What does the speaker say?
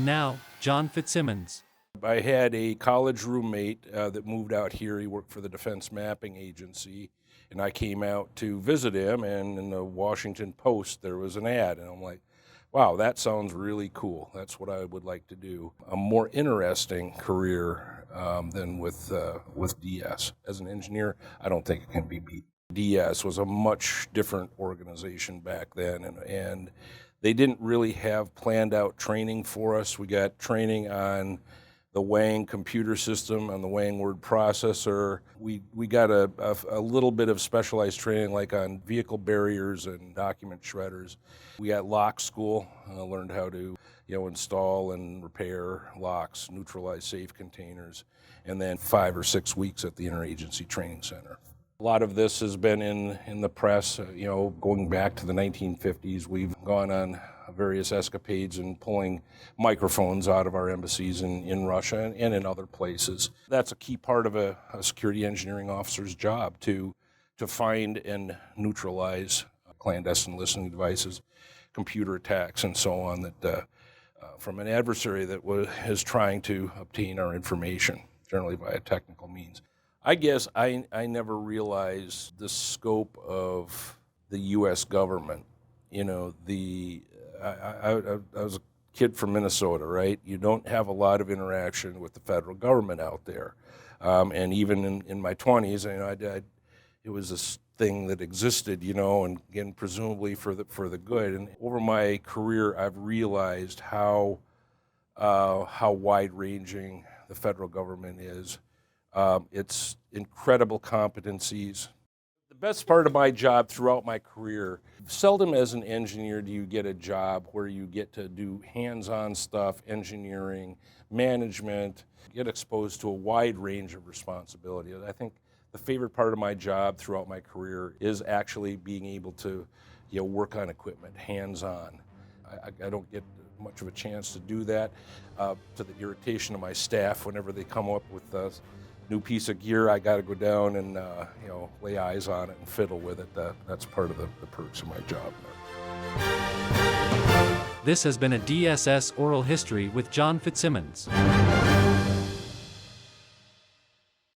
now, John Fitzsimmons. I had a college roommate that moved out here. He worked for the Defense Mapping Agency, and I came out to visit him, and in the Washington Post there was an ad, and I'm like, wow, that sounds really cool. That's what I would like to do. A more interesting career than with DS. As an engineer, I don't think it can be beat. DS was a much different organization back then, and they didn't really have planned out training for us. We got training on the Wang computer system, on the Wang word processor. We got a little bit of specialized training like on vehicle barriers and document shredders. We got lock school, learned how to install and repair locks, neutralize safe containers, and then 5 or 6 weeks at the Interagency Training Center. A lot of this has been in the press, going back to the 1950s. We've gone on various escapades and pulling microphones out of our embassies in Russia and in other places. That's a key part of a security engineering officer's job, to find and neutralize clandestine listening devices, computer attacks, and so on, that from an adversary that is trying to obtain our information, generally via technical means. I guess I never realized the scope of the U.S. government. I was a kid from Minnesota, right? You don't have a lot of interaction with the federal government out there. And even in my 20s, it was this thing that existed, and again, presumably for the good. And over my career, I've realized how wide-ranging the federal government is. It's incredible competencies. The best part of my job throughout my career, seldom as an engineer do you get a job where you get to do hands-on stuff, engineering, management, get exposed to a wide range of responsibility. I think the favorite part of my job throughout my career is actually being able to work on equipment, hands-on. I don't get much of a chance to do that, to the irritation of my staff whenever they come up with new piece of gear. I got to go down and lay eyes on it and fiddle with it. That's part of the perks of my job. This has been a DSS Oral History with John Fitzsimmons.